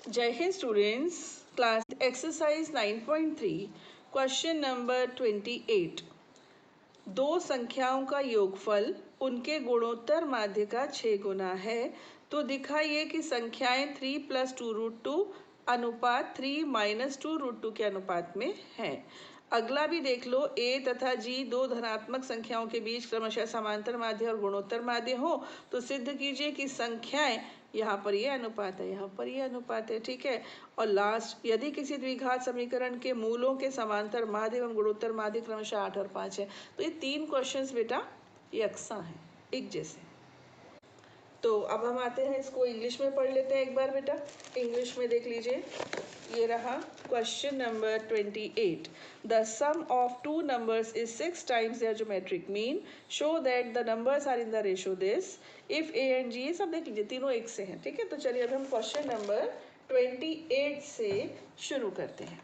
जय Hind students, class exercise 9.3 question number 28। दो संख्याओं का योगफल उनके गुणोत्तर माध्य का 6 गुना है तो दिखाइए कि संख्याएं 3 + 2√2 अनुपात 3 - 2√2 के अनुपात में है। अगला भी देख लो, a तथा g दो धनात्मक संख्याओं के बीच क्रमशः समांतर माध्य और गुणोत्तर माध्य हो तो सिद्ध कीजिए कि संख्याएं, यहाँ पर ये अनुपात है, यहाँ पर ये अनुपात है, ठीक है। और लास्ट, यदि किसी द्विघात समीकरण के मूलों के समांतर माध्य एवं गुणोत्तर माध्य क्रमशः 8 और 5 है। तो ये 3 क्वेश्चंस बेटा यकसा हैं, एक जैसे। तो अब हम आते हैं, इसको इंग्लिश में पढ़ लेते हैं एक बार बेटा। इंग्लिश में देख लीजिए, ये रहा question number 28। The sum of two numbers is 6 times their geometric mean. Show that the numbers are in the ratio this. If a and g, ये सब देख लीजिए, तीनों एक से हैं, ठीक है। तो चलिए अब हम क्वेश्चन नंबर 28 से शुरू करते हैं।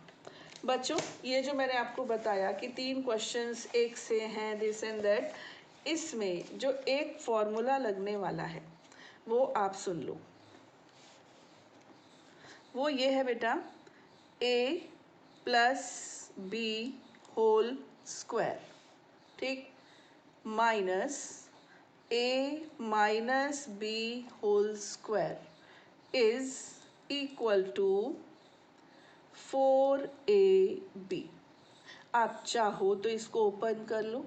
बच्चों, ये जो मैंने आपको बताया कि 3 क्वेश्चंस एक से हैं, दिस एंड दैट, इसमें जो एक फॉर्मूला लगने वाला है वो आप सुन लो। वो ये है बेटा, a + b होल स्क्वायर, ठीक, minus a - b whole square is equal to 4ab। आप चाहो तो इसको ओपन कर लो,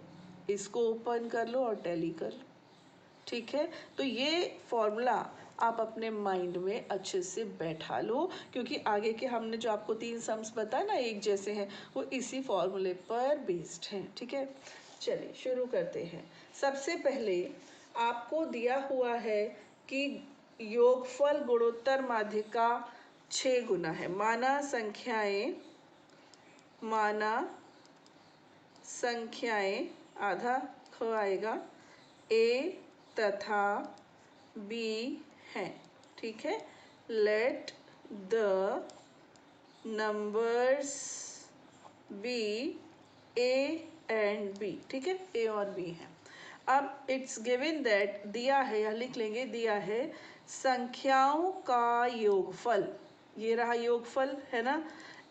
इसको ओपन कर लो और टैली कर लो, ठीक है। तो ये फॉर्मूला आप अपने माइंड में अच्छे से बैठा लो, क्योंकि आगे के हमने जो आपको 3 सम्स बताया ना एक जैसे हैं, वो इसी फॉर्मूले पर बेस्ड हैं, ठीक है। चलिए शुरू करते हैं। सबसे पहले आपको दिया हुआ है कि योगफल गुणोत्तर माध्य का 6 गुना है। माना संख्याएं आधा ख आएगा, a तथा b हैं, ठीक है। Let the numbers be a and b, ठीक है, a और b है। अब इट्स गिवन दैट, दिया है, यह लिख लेंगे, दिया है संख्याओं का योगफल, ये रहा योगफल है ना,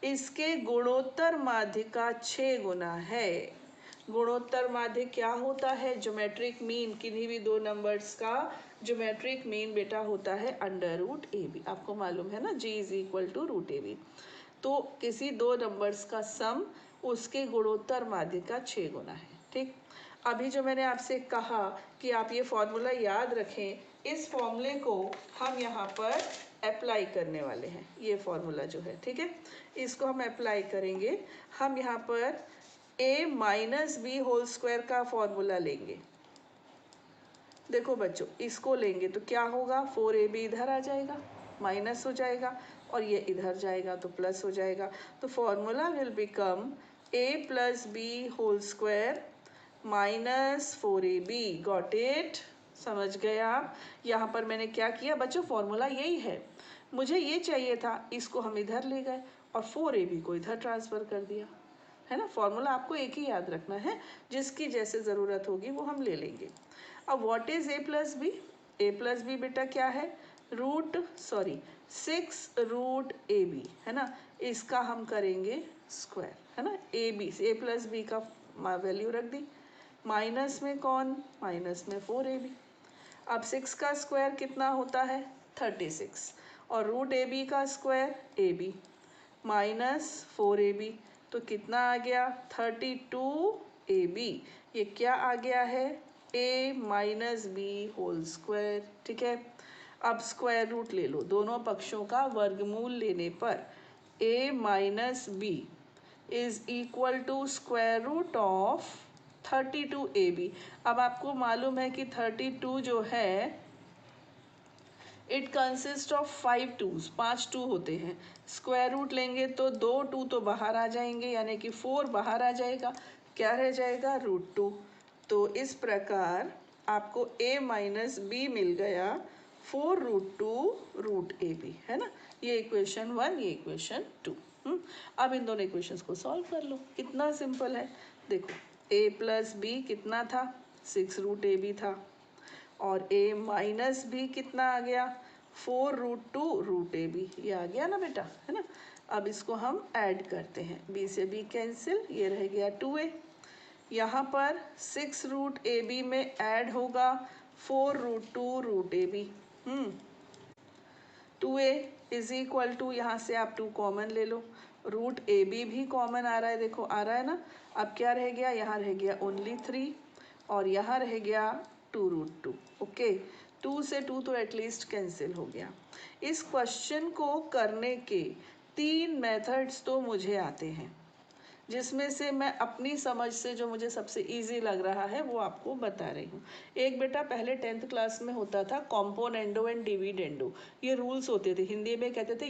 इसके गुणोत्तर माध्य का 6 गुना है। गुणोत्तर माध्य क्या होता है? Geometric mean. किन्हीं भी दो नंबर्स का ज्योमेट्रिक मीन बेटा होता है √ab। आपको मालूम है ना, g = √ab। तो किसी दो नंबर्स का सम उसके गुणोत्तर माध्य का 6 गुना है, ठीक। अभी जो मैंने आपसे कहा कि आप ये फॉर्मूला याद रखें, इस फॉर्मूले को हम यहाँ पर अप्लाई करने वाले हैं। ये फॉर्मूला जो है, ठीक है, इसको हम अप्लाई करेंगे। हम यहाँ पर a - b होल स्क्वायर का फॉर्मूला लेंगे। देखो बच्चों, इसको लेंगे तो क्या होगा, 4ab इधर आ जाएगा, माइनस हो जाएगा, और ये इधर जाएगा तो प्लस हो जाएगा। तो formula will become a + b whole square -4ab। Got it? समझ गए आप? यहाँ पर मैंने क्या किया बच्चों, फॉर्मूला यही है, मुझे ये चाहिए था, इसको हम इधर ले गए और 4ab को इधर ट्रांसफ़र कर दिया, है ना। फॉर्मूला आपको एक ही याद रखना है, जिसकी जैसे ज़रूरत होगी वो हम ले लेंगे। अब what is a + b? a + b बेटा क्या है, 6√ab, है ना। इसका हम करेंगे स्क्वायर, है ना। a + b का वैल्यू रख दी, माइनस में कौन, माइनस में 4ab। अब 6 का स्क्वायर कितना होता है, 36, और √ab का स्क्वायर ab -4ab, तो कितना आ गया, 32ab। ये क्या आ गया है, a - b होल स्क्वायर, ठीक है। अब स्क्वायर रूट ले लो, दोनों पक्षों का वर्गमूल लेने पर a - b is equal to square root of 32ab। अब आपको मालूम है कि 32 जो है, इट कंसिस्ट ऑफ 5 2s, 5 2 होते हैं। स्क्वायर रूट लेंगे तो 2 2 तो बाहर आ जाएंगे, यानी कि 4 बाहर आ जाएगा, क्या रह जाएगा, √2। तो इस प्रकार आपको a - b मिल गया 4√2√ab, है ना। ये इक्वेशन 1, ये इक्वेशन 2। अब इन दोनों इक्वेशंस को सॉल्व कर लो, कितना सिंपल है। देखो, a + b कितना था, 6√ab था, और a - b कितना आ गया, 4√2√ab, ये आ गया ना बेटा, है ना। अब इसको हम ऐड करते हैं, b से b कैंसिल, ये रह गया 2a। यहाँ पर 6√ab में ऐड होगा 4√2√ab। 2a is equal to, यहाँ से आप 2 कॉमन ले लो, √ab भी कॉमन आ रहा है, देखो आ रहा है ना। अब क्या रह गया, यहाँ रह गया ओनली 3 और यहाँ रह गया 2√2। ओके, 2 से 2 तो एटलीस्ट कैंसिल हो गया। इस क्वेश्चन को करने के 3 मेथड्स तो मुझे आते हैं, जिसमें से मैं अपनी समझ से जो मुझे सबसे इजी लग रहा है वो आपको बता रही हूँ। एक बेटा पहले 10th क्लास में होता था कॉम्पोनेंडो एंड डिविडेंडो, ये रूल्स होते थे, हिंदी में कहते थे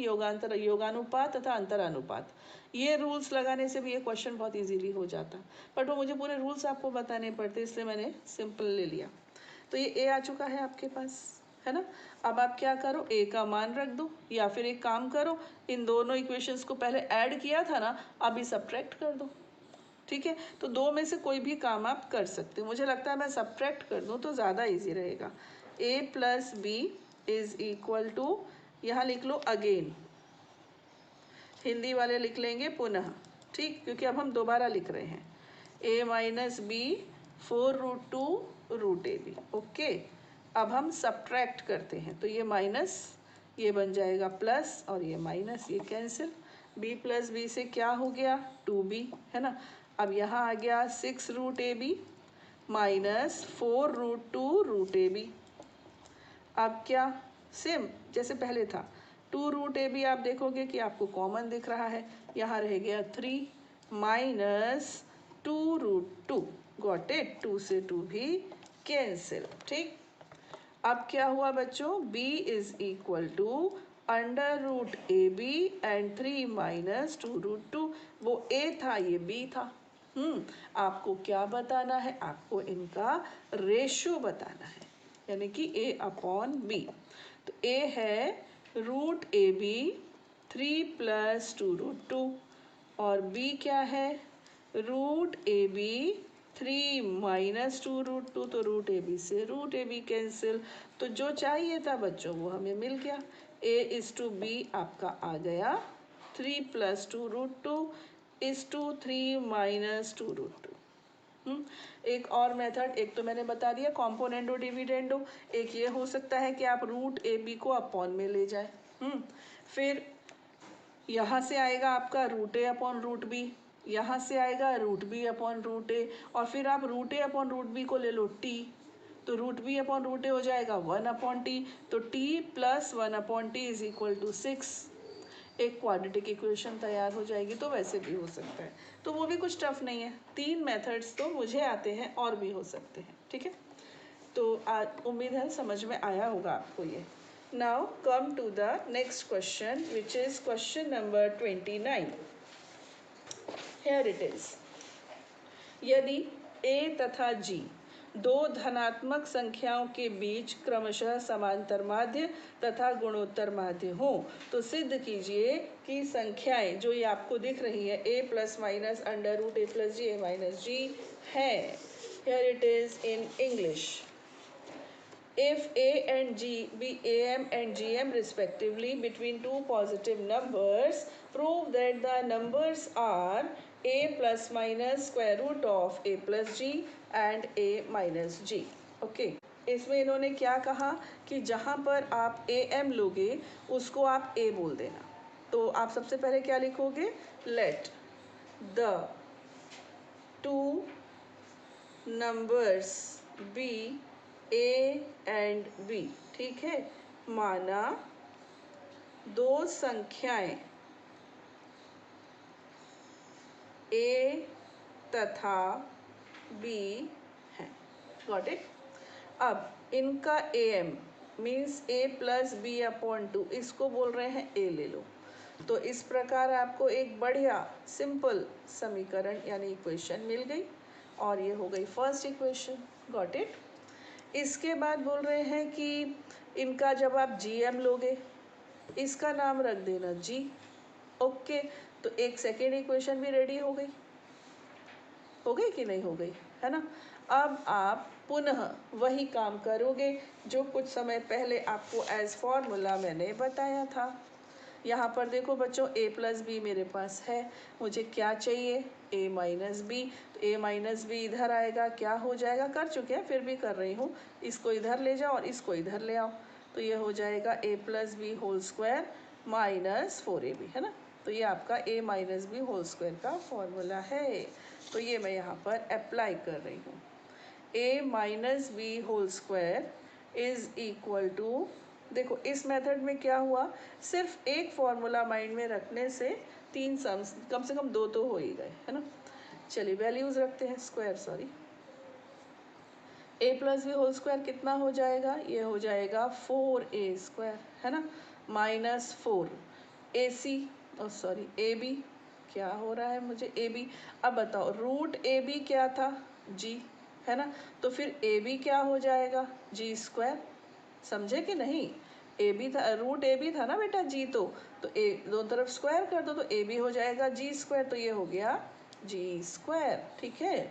योगानुपात तथा अंतरानुपात। ये रूल्स लगाने से भी ये क्वेश्चन बहुत इजीली हो जाता, बट वो मुझे पूरे रूल्स आपको बताने पड़ते, इसलिए मैंने सिंपल ले लिया। तो ये ए आ चुका है आपके पास, है ना। अब आप क्या करो, ए का मान रख दो, या फिर एक काम करो, इन दोनों इक्वेशंस को पहले ऐड किया था ना, अभी सब्ट्रैक्ट कर दो। ठीक है, तो दो में से कोई भी काम आप कर सकते हो। मुझे लगता है मैं सब्ट्रैक्ट कर दूं तो ज़्यादा इजी रहेगा। a plus B is equal to, यहाँ लिख लो अगेन, हिंदी वाले लिख लेंगे पुनः, ठीक, क्योंकि अब हम दोबारा लिख रहे हैं। a minus B 4√2√ab। Okay, अब हम सब्ट्रैक्ट करते हैं, तो ये माइनस, ये बन जाएगा प्लस, और ये माइनस, ये कैंसिल। b प्लस बी से क्या हो गया, 2b, है ना। अब यहाँ आ गया 6√ab माइनस 4√2√ab। अब क्या, सेम जैसे पहले था, 2√ab आप देखोगे कि आपको कॉमन दिख रहा है, यहाँ रह गया 3 माइनस 2√2, गॉट इट, 2 से 2 भी कैंसिल, ठीक। अब क्या हुआ बच्चों, b is equal to √ab and 3 minus 2√2, वो a था, ये b था। आपको क्या बताना है, आपको इनका रेशियो बताना है, यानी कि a अपॉन b। तो a है √ab 3 प्लस 2√2 और b क्या है, √ab 3 माइनस 2√2, तो √ab से √ab कैंसिल। तो जो चाहिए था बच्चों वो हमें मिल गया, a इज टू b आपका आ गया 3 प्लस 2√2 इज टू 3 माइनस 2√2। एक और मेथड, एक तो मैंने बता दिया कॉम्पोनेंडो डिविडेंडो, एक ये हो सकता है कि आप √ab को अपॉन में ले जाए। फिर यहाँ से आएगा आपका √a अपॉन √b, यहाँ से आएगा √b अपॉन √a, और फिर आप √a अपॉन √b को ले लो t, तो √b अपॉन √a हो जाएगा 1 अपॉन t, तो t plus 1 upon t is equal to 6। एक क्वाड्रेटिक इक्वेशन तैयार हो जाएगी। तो वैसे भी हो सकता है, तो वो भी कुछ टफ नहीं है। 3 मेथड्स तो मुझे आते हैं, और भी हो सकते हैं, ठीक है। तो उम्मीद है समझ में आया होगा आपको ये। Now come to the next question, which is question number 29. Here it is. यदि a तथा g दो धनात्मक संख्याओं के बीच क्रमशः समांतर माध्य तथा गुणोत्तर माध्य हो, तो सिद्ध कीजिए कि संख्याएं जो ये आपको दिख रही है a plus minus √a plus G a minus G है। Here it is in English. If a and g be am and gm respectively between two positive numbers, prove that the numbers are a plus minus square root of a plus g and a minus g. Okay. इसमें इन्होंने क्या कहा कि जहाँ पर आप am लोगे उसको आप a बोल देना। तो आप सबसे पहले क्या लिखोगे, let the two numbers be a and b, ठीक है। माना दो संख्याएं a तथा b हैं, गॉट इट। अब इनका am means a plus B upon 2, इसको बोल रहे हैं a ले लो। तो इस प्रकार आपको एक बढ़िया सिंपल समीकरण यानी इक्वेशन मिल गई, और ये हो गई फर्स्ट इक्वेशन, गॉट इट। इसके बाद बोल रहे हैं कि इनका जब आप GM लोगे, इसका नाम रख देना G। ओके, तो एक सेकेंड इक्वेशन भी रेडी हो गई कि नहीं हो गई, है ना। अब आप पुनः वही काम करोगे जो कुछ समय पहले आपको एज फॉर्मूला मैंने बताया था। यहाँ पर देखो बच्चों a प्लस बी मेरे पास है, मुझे क्या चाहिए a माइनस बी। तो a माइनस बी इधर आएगा, क्या हो जाएगा, कर चुके हैं फिर भी कर रही हूँ, इसको इधर ले जाओ और इसको इधर ले आओ, तो ये हो जाएगा a plus B whole square minus 4ab, है ना। तो ये आपका a minus B whole square का फॉर्मूला है, तो ये मैं यहाँ पर अप्लाई कर रही हूँ। a minus B whole square is equal to, देखो इस मेथड में क्या हुआ, सिर्फ एक फॉर्मूला माइंड में रखने से तीन सम्स कम से कम दो तो हो ही गए, है ना। चलिए वैल्यूज रखते हैं, square sorry. a plus B whole square कितना हो जाएगा, ये हो जाएगा 4a स्क्वायर, है ना, माइनस 4ac, सॉरी ab, क्या हो रहा है मुझे ab। अब बताओ रूट ab क्या था, g, है ना, तो फिर ab क्या हो जाएगा, g स्क्वायर, समझे कि नहीं। ए बी था, रूट ए बी था ना बेटा जी, तो ए दोनों तरफ स्क्वायर कर दो, तो ए बी हो जाएगा जी स्क्वायर, तो ये हो गया जी स्क्वायर, ठीक है।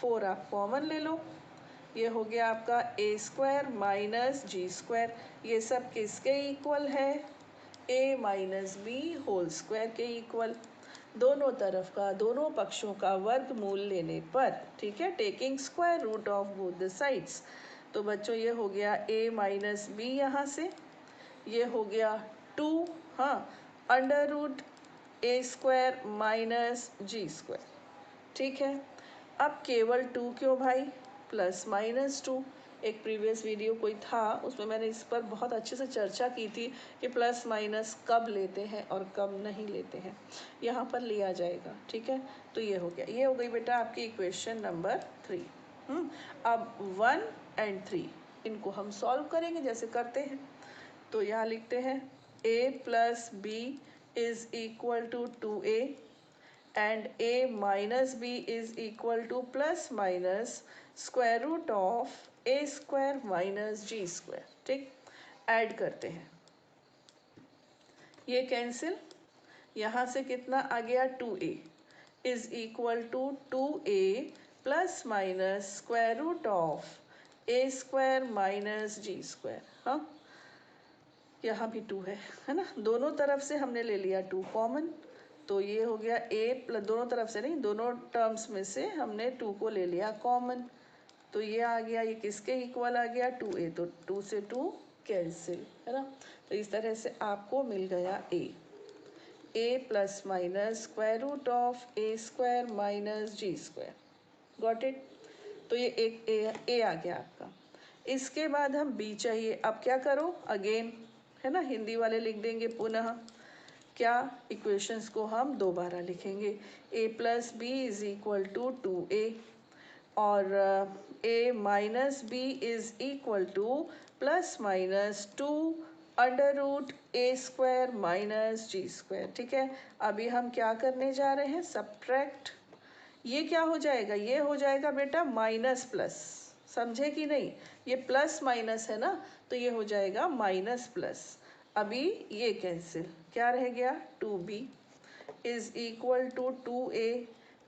4 आप कॉमन ले लो, ये हो गया आपका ए स्क्वायर माइनस जी स्क्वायर, ये सब किसके इक्वल है, ए माइनस बी होल स्क्वायर के इक्वल। दोनों तरफ का, दोनों पक्षों का वर्गमूल लेने पर, ठीक है, taking square root of both the sides, तो बच्चों ये हो गया a माइनस बी, यहाँ से ये हो गया 2, हाँ, under root a square minus ji square, ठीक है। अब केवल 2 क्यों भाई, प्लस माइनस 2, एक प्रीवियस वीडियो कोई था उसमें मैंने इस पर बहुत अच्छे से चर्चा की थी कि प्लस माइनस कब लेते हैं और कब नहीं लेते हैं, यहाँ पर लिया जाएगा, ठीक है। तो ये हो गया, ये हो गई बेटा आपकी इक्वेशन नंबर 3। अब 1 एंड 3 इनको हम सॉल्व करेंगे जैसे करते हैं, तो यहाँ लिखते हैं a plus B is equal to 2a and a minus b is equal to plus minus square root of a square minus g square, ठीक। ऐड करते हैं, ये कैंसिल, यहाँ से कितना आ गया 2a is equal to 2a plus minus square root of A square minus ji square, हाँ, यहाँ भी 2 है ना, दोनों तरफ से हमने ले लिया 2 कॉमन, तो ये हो गया a प्लस, दोनों तरफ से नहीं, दोनों टर्म्स में से हमने 2 को ले लिया कॉमन, तो ये आ गया, ये किसके इक्वल आ गया 2a, तो 2 से 2 कैंसिल, है ना। तो इस तरह से आपको मिल गया a plus minus square root of A square minus ji square, got it. तो ये एक ए आ गया आपका। इसके बाद हम b चाहिए, अब क्या करो अगेन, है ना, हिंदी वाले लिख देंगे पुनः, क्या, इक्वेशंस को हम दोबारा लिखेंगे, a plus B is equal to 2a और a minus b is equal to plus minus 2 under root a square minus ji square, ठीक है। अभी हम क्या करने जा रहे हैं, सब्ट्रैक्ट, ये क्या हो जाएगा, ये हो जाएगा बेटा माइनस प्लस, समझे कि नहीं, ये प्लस माइनस है ना, तो ये हो जाएगा माइनस प्लस। अभी ये कैंसिल, क्या रह गया 2b is equal to 2a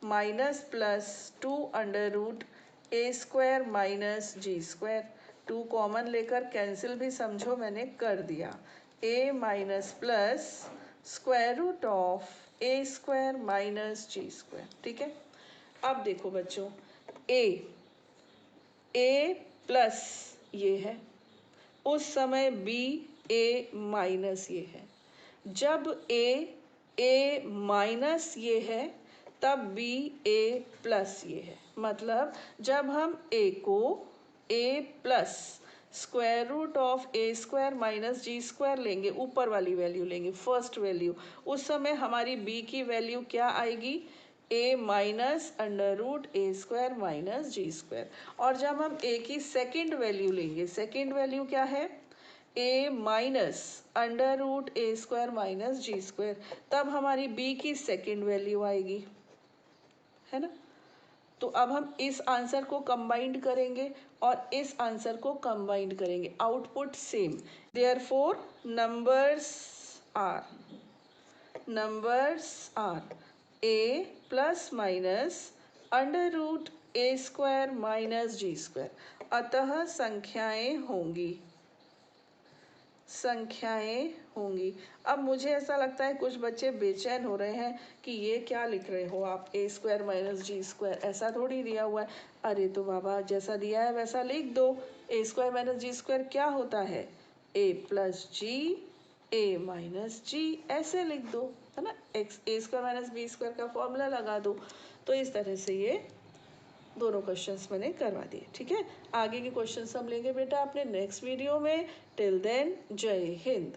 minus plus 2 under root a square minus ji square, 2 common लेकर कैंसिल भी समझो मैंने कर दिया, a minus plus square root of A square minus ji square, ठीक है। अब देखो बच्चों, a प्लस ये है, उस समय b a माइनस ये है, जब a माइनस ये है तब b a प्लस ये है, मतलब जब हम a को a plus square root of A square minus ji square लेंगे, ऊपर वाली वैल्यू लेंगे, फर्स्ट वैल्यू, उस समय हमारी b की वैल्यू क्या आएगी, a minus under root a square minus ji square. और जब हम a की सेकेंड वैल्यू लेंगे, सेकेंड वैल्यू क्या है, a minus under root a square minus ji square, तब हमारी b की सेकेंड वैल्यू आएगी, है ना। तो अब हम इस आंसर को कंबाइंड करेंगे और इस आंसर को कंबाइंड करेंगे, output same, therefore numbers are a plus minus under root a square minus ji square. अतः संख्याएं होंगी, संख्याएं होंगी। अब मुझे ऐसा लगता है कुछ बच्चे बेचैन हो रहे हैं कि ये क्या लिख रहे हो आप, ए स्क्वायर माइनस जी स्क्वायर, ऐसा थोड़ी दिया हुआ है। अरे तो बाबा जैसा दिया है वैसा लिख दो। ए स्क्वायर माइनस जी स्क्वायर क्या होता है, ए प्लस जी ए माइनस जी, ऐसे लिख दो, है ना। एक्स ए स्क्वायर माइनस बी स्क्वायर का फॉर्मूला लगा दो। तो इस तरह से ये दोनों क्वेश्चंस मैंने करवा दिए। ठीक है, आगे के क्वेश्चंस हम लेंगे बेटा अपने नेक्स्ट वीडियो में। टिल देन जय हिंद।